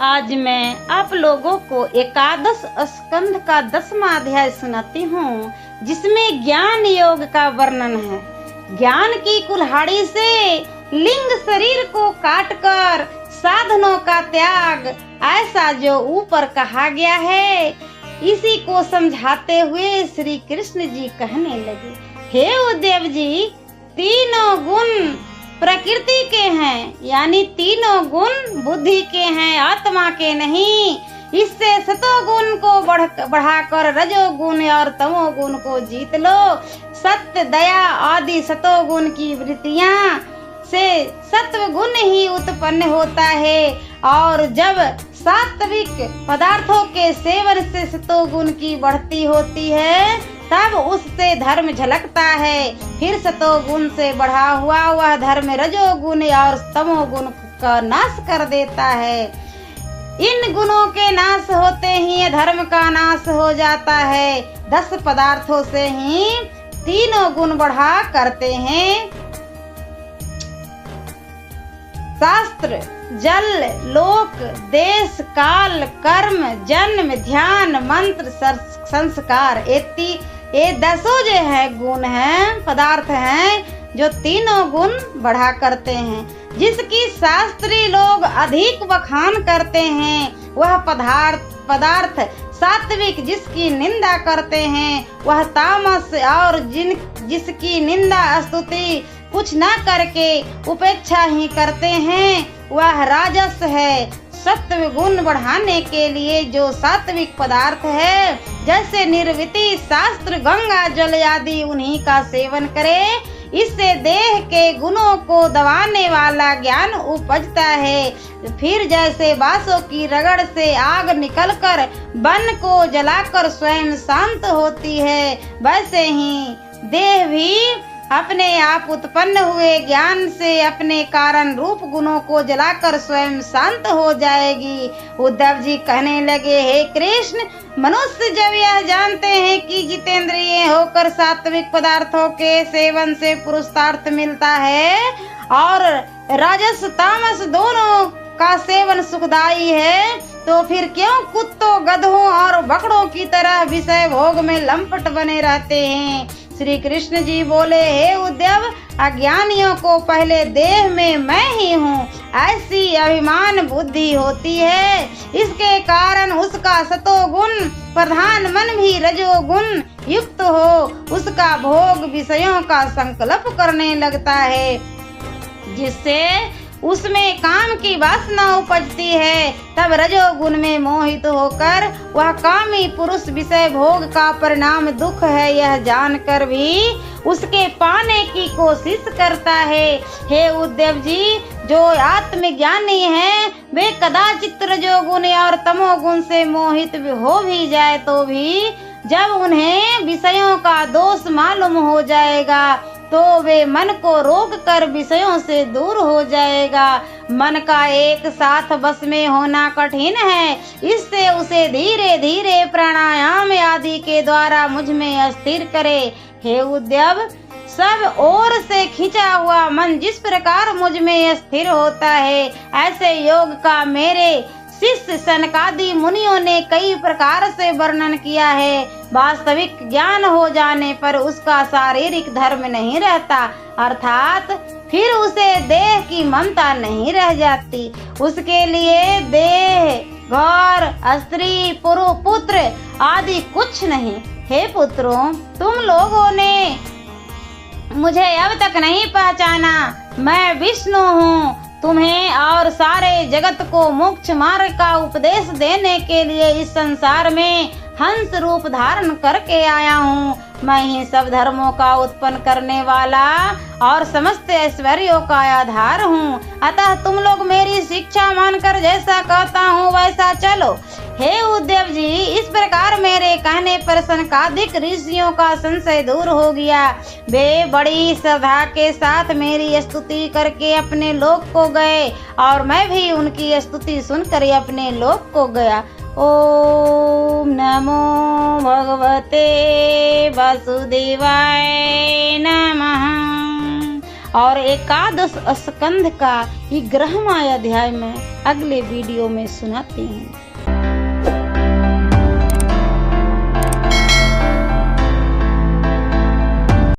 आज मैं आप लोगों को एकादश स्कंध का 10वां अध्याय सुनाती हूँ, जिसमें ज्ञान योग का वर्णन है। ज्ञान की कुल्हाड़ी से लिंग शरीर को काटकर साधनों का त्याग, ऐसा जो ऊपर कहा गया है, इसी को समझाते हुए श्री कृष्ण जी कहने लगे, हे उद्धव जी, तीनों गुण प्रकृति के हैं, यानी तीनों गुण बुद्धि के हैं, आत्मा के नहीं। इससे सतोगुण को बढ़ाकर रजोगुण और तमोगुण को जीत लो। सत्य, दया आदि सतोगुण की वृत्तियां से सत्व गुण ही उत्पन्न होता है, और जब सात्विक पदार्थों के सेवन से सतोगुण की बढ़ती होती है, तब उससे धर्म झलकता है। फिर सतोगुण से बढ़ा हुआ वह धर्म रजोगुण और तमोगुण का नाश कर देता है। इन गुणों के नाश होते ही धर्म का नाश हो जाता है। 10 पदार्थों से ही तीनों गुण बढ़ा करते हैं। शास्त्र, जल, लोक, देश, काल, कर्म, जन्म, ध्यान, मंत्र, संस्कार, ये 10 जो है गुण हैं, पदार्थ हैं, जो तीनों गुण बढ़ा करते हैं। जिसकी शास्त्री लोग अधिक बखान करते हैं, वह पदार्थ सात्विक जिसकी निंदा करते हैं, वह तामस, और जिसकी निंदा स्तुति कुछ न करके उपेक्षा ही करते हैं, वह राजस है। सत्व गुण बढ़ाने के लिए जो सात्विक पदार्थ है, जैसे निर्वृति, शास्त्र, गंगा जल आदि, उन्हीं का सेवन करे। इससे देह के गुणों को दबाने वाला ज्ञान उपजता है। फिर जैसे बांसों की रगड़ से आग निकलकर वन को जलाकर स्वयं शांत होती है, वैसे ही देह भी अपने आप उत्पन्न हुए ज्ञान से अपने कारण रूप गुणों को जलाकर स्वयं शांत हो जाएगी। उद्धव जी कहने लगे, हे कृष्ण, मनुष्य जब यह जानते हैं कि जितेंद्रिय होकर सात्विक पदार्थों के सेवन से पुरुषार्थ मिलता है और राजस तामस दोनों का सेवन सुखदायी है, तो फिर क्यों कुत्तों, गधों और बकरों की तरह विषय भोग में लंपट बने रहते हैं। श्री कृष्ण जी बोले, हे उद्धव, अज्ञानियों को पहले देह में मैं ही हूँ ऐसी अभिमान बुद्धि होती है। इसके कारण उसका सतोगुण प्रधान मन भी रजोगुण युक्त हो उसका भोग विषयों का संकल्प करने लगता है, जिससे उसमें काम की वासना उपजती है। तब रजोगुण में मोहित होकर वह कामी पुरुष विषय भोग का परिणाम दुख है, यह जानकर भी उसके पाने की कोशिश करता है। हे उद्धव जी, जो आत्मज्ञानी हैं, वे कदाचित रजोगुण और तमोगुण से मोहित हो भी जाए तो भी जब उन्हें विषयों का दोष मालूम हो जाएगा, तो वे मन को रोक कर विषयों से दूर हो जाएगा। मन का एक साथ बस में होना कठिन है, इससे उसे धीरे धीरे प्राणायाम आदि के द्वारा मुझ में स्थिर करे। हे उद्धव, सब ओर से खिंचा हुआ मन जिस प्रकार मुझ में स्थिर होता है, ऐसे योग का मेरे शिष्य सनकादि मुनियों ने कई प्रकार से वर्णन किया है। वास्तविक ज्ञान हो जाने पर उसका शारीरिक धर्म नहीं रहता, अर्थात फिर उसे देह की ममता नहीं रह जाती। उसके लिए देह, घर, स्त्री, पुत्र आदि कुछ नहीं। हे पुत्रों, तुम लोगों ने मुझे अब तक नहीं पहचाना। मैं विष्णु हूँ। तुम्हें और सारे जगत को मोक्ष मार्ग का उपदेश देने के लिए इस संसार में हंस रूप धारण करके आया हूँ। मैं ही सब धर्मों का उत्पन्न करने वाला और समस्त ऐश्वर्यों का आधार हूँ। अतः तुम लोग मेरी शिक्षा मानकर जैसा कहता हूँ वैसा चलो। हे उद्धव जी, इस प्रकार मेरे कहने पर सनकादिक ऋषियों का संशय दूर हो गया। वे बड़ी श्रद्धा के साथ मेरी स्तुति करके अपने लोक को गए, और मैं भी उनकी स्तुति सुनकर अपने लोक को गया। ओम नमो भगवते वासुदेवाय नमः। और एकादश स्कंध का 11वां अध्याय में अगले वीडियो में सुनाते हैं।